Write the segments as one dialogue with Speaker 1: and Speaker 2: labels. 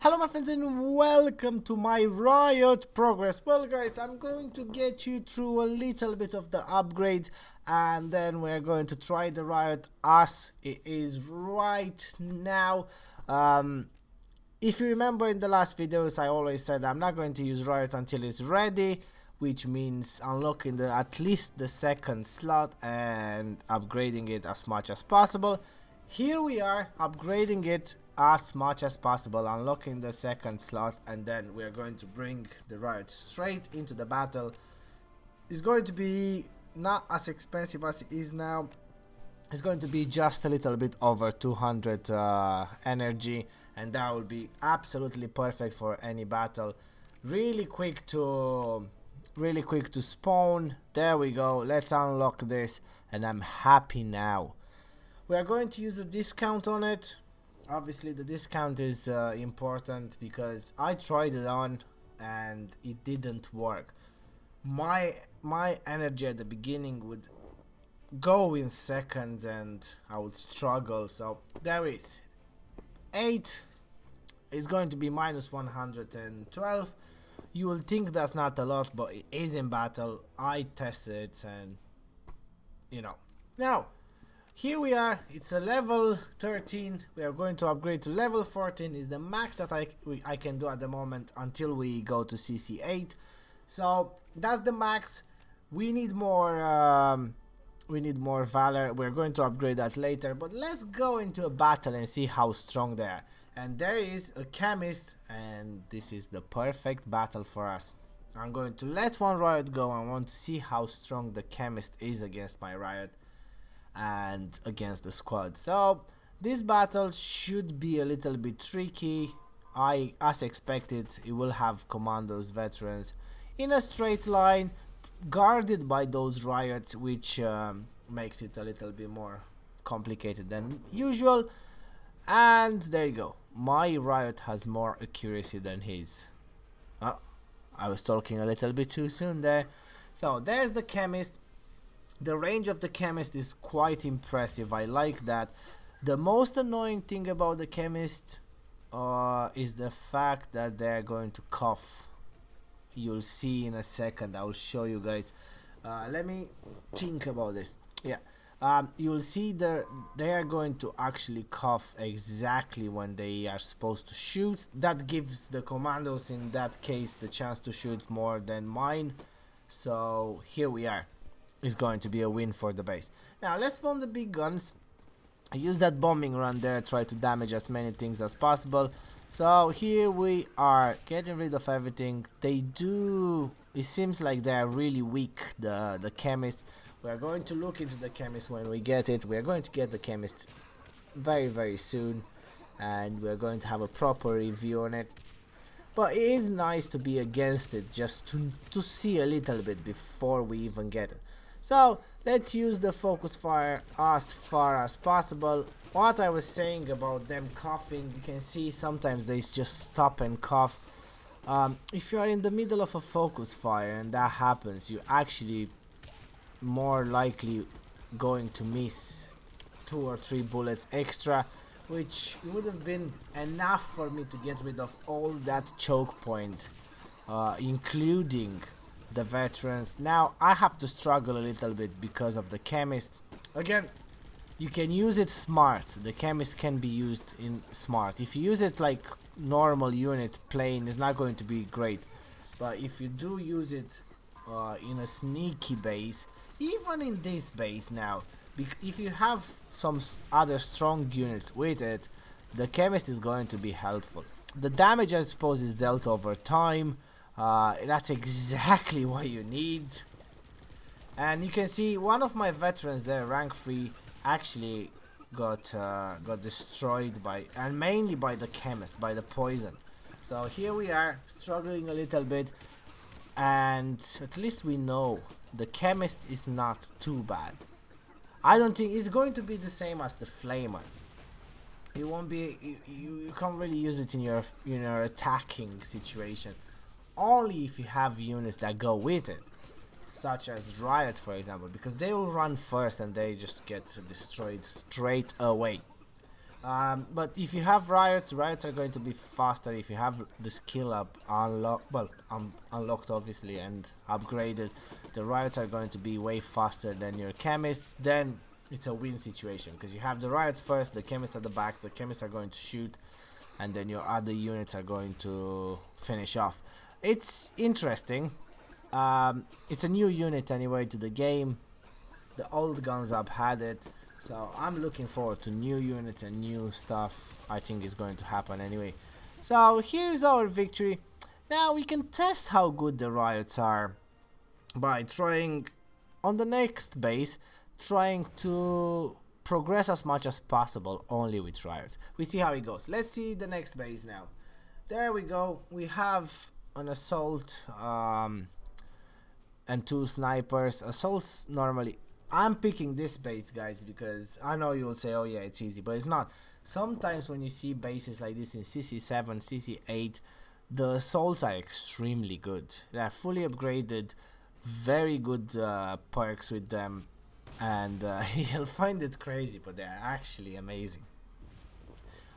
Speaker 1: Hello my friends and welcome to my Riot progress. Well guys, I'm going to get you through a little bit of the upgrades and then we're going to try the Riot as it is right now. If you remember in the last videos I always said I'm not going to use Riot until it's ready, which means unlocking at least the second slot and upgrading it as much as possible. Here we are upgrading it as much as possible, unlocking the second slot, and then we're going to bring the Riot straight into the battle. It's going to be not as expensive as it is now. It's going to be just a little bit over 200 energy, and that will be absolutely perfect for any battle. Really quick to spawn. There we go. Let's unlock this, and I'm happy now. We are going to use a discount on it. Obviously the discount is important because I tried it on and it didn't work. My energy at the beginning would go in seconds and I would struggle. So there is 8 is going to be minus 112. You will think that's not a lot, but it is in battle. I tested it and you know. Now here we are, it's a level 13, we are going to upgrade to level 14, is the max that I can do at the moment until we go to CC8. So that's the max. We need more valor. We're going to upgrade that later, but let's go into a battle and see how strong they are. And there is a Chemist, and this is the perfect battle for us. I'm going to let one Riot go. I want to see how strong the Chemist is against my Riot and against the squad. So this battle should be a little bit tricky. As expected, it will have commandos, veterans in a straight line, guarded by those Riots, which makes it a little bit more complicated than usual. And there you go, my Riot has more accuracy than his. Oh, I was talking a little bit too soon there. So there's the Chemist. The range of the Chemist is quite impressive. I like that. The most annoying thing about the Chemist is the fact that they're going to cough. You'll see in a second. I will show you guys. Let me think about this. Yeah. You'll see they are going to actually cough exactly when they are supposed to shoot. That gives the commandos in that case the chance to shoot more than mine. So here we are. Is going to be a win for the base. Now let's spawn the big guns. Use that bombing run there, try to damage as many things as possible. So here we are getting rid of everything. It seems like they are really weak, the Chemist. We are going to look into the Chemist when we get it. We are going to get the Chemist very soon, and we are going to have a proper review on it. But it is nice to be against it, just to see a little bit before we even get it. So let's use the focus fire as far as possible. What I was saying about them coughing, you can see sometimes they just stop and cough. If you are in the middle of a focus fire and that happens, you actually more likely going to miss 2 or 3 bullets extra, which would have been enough for me to get rid of all that choke point, including the veterans. Now I have to struggle a little bit because of the Chemist. Again, you can use it smart. The Chemist can be used in smart. If you use it like normal unit plain, it's not going to be great. But if you do use it in a sneaky base, even in this base now, if you have some other strong units with it, the Chemist is going to be helpful. The damage, I suppose, is dealt over time. That's exactly what you need. And you can see one of my veterans there, rank 3, actually got destroyed and mainly by the Chemist, by the poison. So here we are, struggling a little bit, and at least we know the Chemist is not too bad. I don't think it's going to be the same as the Flamer. It won't be. You can't really use it in your attacking situation. Only if you have units that go with it, such as Riot, for example, because they will run first and they just get destroyed straight away. But if you have riots are going to be faster. If you have the skill up unlocked obviously and upgraded, the riots are going to be way faster than your chemists. Then it's a win situation because you have the riots first, the chemists at the back, the chemists are going to shoot, and then your other units are going to finish off. It's interesting. It's a new unit anyway to the game. The old GUNSUP had it, so I'm looking forward to new units and new stuff. I think is going to happen anyway. So here's our victory. Now we can test how good the riots are by trying on the next base, trying to progress as much as possible only with riots. We see how it goes. Let's see the next base now. There we go. We have an assault and 2 snipers. Assaults normally, I'm picking this base, guys, because I know you will say, oh yeah, it's easy, but it's not. Sometimes when you see bases like this in CC7, CC8, the assaults are extremely good. They are fully upgraded, very good perks with them, and you'll find it crazy, but they are actually amazing.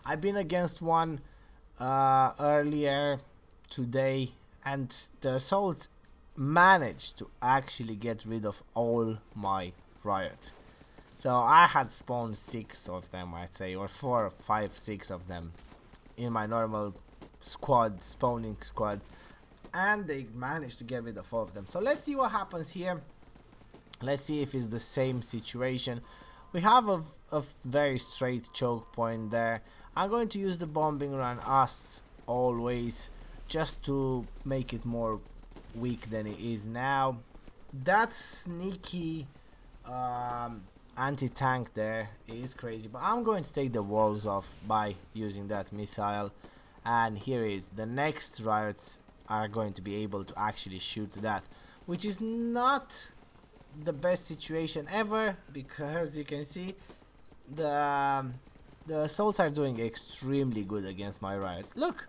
Speaker 1: I've been against one earlier today, and the assault managed to actually get rid of all my riots. So I had spawned 6 of them, I'd say, or 4, 5, 6 of them in my normal squad, spawning squad, and they managed to get rid of all of them. So let's see what happens here. Let's see if it's the same situation. We have a very straight choke point there. I'm going to use the bombing run as always, just to make it more weak than it is now. That sneaky anti-tank there is crazy, but I'm going to take the walls off by using that missile. And here is the next riots are going to be able to actually shoot that, which is not the best situation ever, because you can see the assaults are doing extremely good against my riot. Look,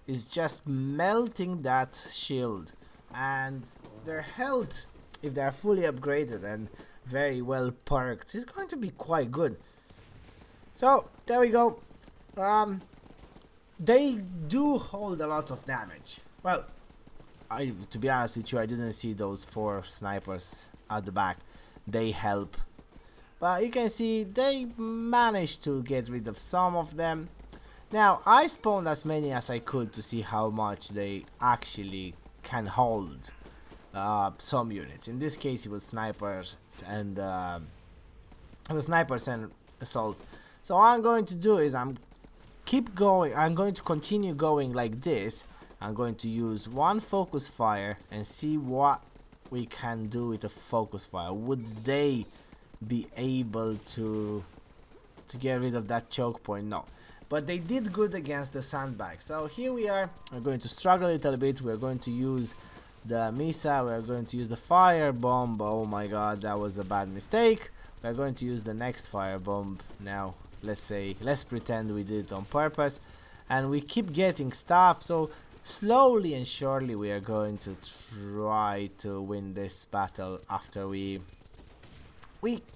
Speaker 1: it's just melting that shield, and their health, if they are fully upgraded and very well perked, is going to be quite good. So there we go. They do hold a lot of damage. Well, to be honest with you, I didn't see those 4 snipers at the back. They help, but you can see they managed to get rid of some of them. Now I spawned as many as I could to see how much they actually can hold some units. In this case it was snipers and assaults. So all I'm going to do is I'm going to continue going like this. I'm going to use one focus fire and see what we can do with a focus fire. Would they be able to get rid of that choke point? No, but they did good against the sandbag. So here we are. We're going to struggle a little bit. We're going to use the missile. We're going to use the fire bomb. Oh my god, that was a bad mistake. We're going to use the next fire bomb now. Let's pretend we did it on purpose, and we keep getting stuff. So slowly and surely we are going to try to win this battle after we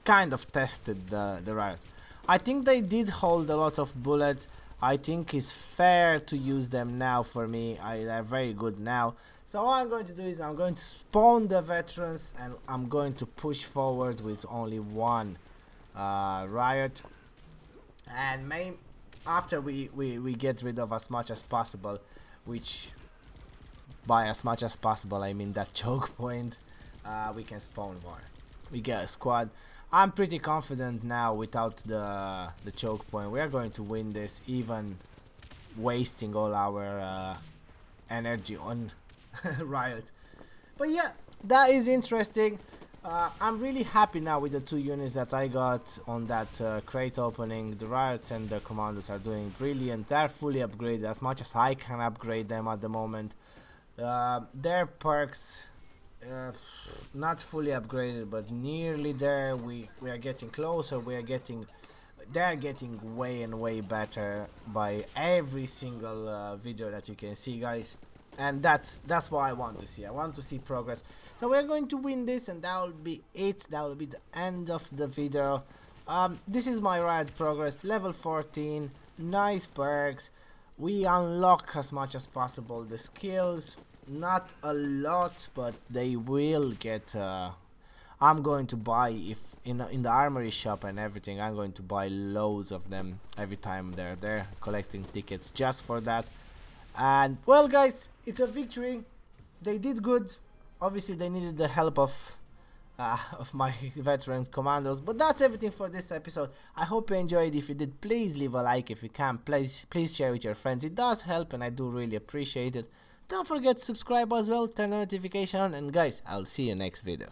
Speaker 1: kind of tested the riots. I think they did hold a lot of bullets. I think it's fair to use them now for me. They're very good now. So what I'm going to do is I'm going to spawn the veterans, and I'm going to push forward with only one riot. And after we get rid of as much as possible, which by as much as possible I mean that choke point, we can spawn more. We get a squad. I'm pretty confident now without the choke point. We are going to win this, even wasting all our energy on Riot. But yeah, that is interesting. I'm really happy now with the 2 units that I got on that crate opening. The Riots and the Commandos are doing brilliant. They're fully upgraded as much as I can upgrade them at the moment. Their perks, not fully upgraded, but nearly there. We are getting closer. They're getting way and way better by every single video that you can see, guys. And that's what I want to see. I want to see progress. So we're going to win this, and that will be it. That will be the end of the video. This is my Riot progress, level 14, nice perks. We unlock as much as possible the skills, not a lot, but they will get. I'm going to buy, if in the armory shop and everything, I'm going to buy loads of them every time they're there, collecting tickets just for that. And well guys, it's a victory. They did good. Obviously they needed the help of my veteran commandos, but that's everything for this episode. I hope you enjoyed. If you did, please leave a like. If you can, please share with your friends. It does help and I do really appreciate it. Don't forget to subscribe as well, turn the notification on, and guys, I'll see you next video.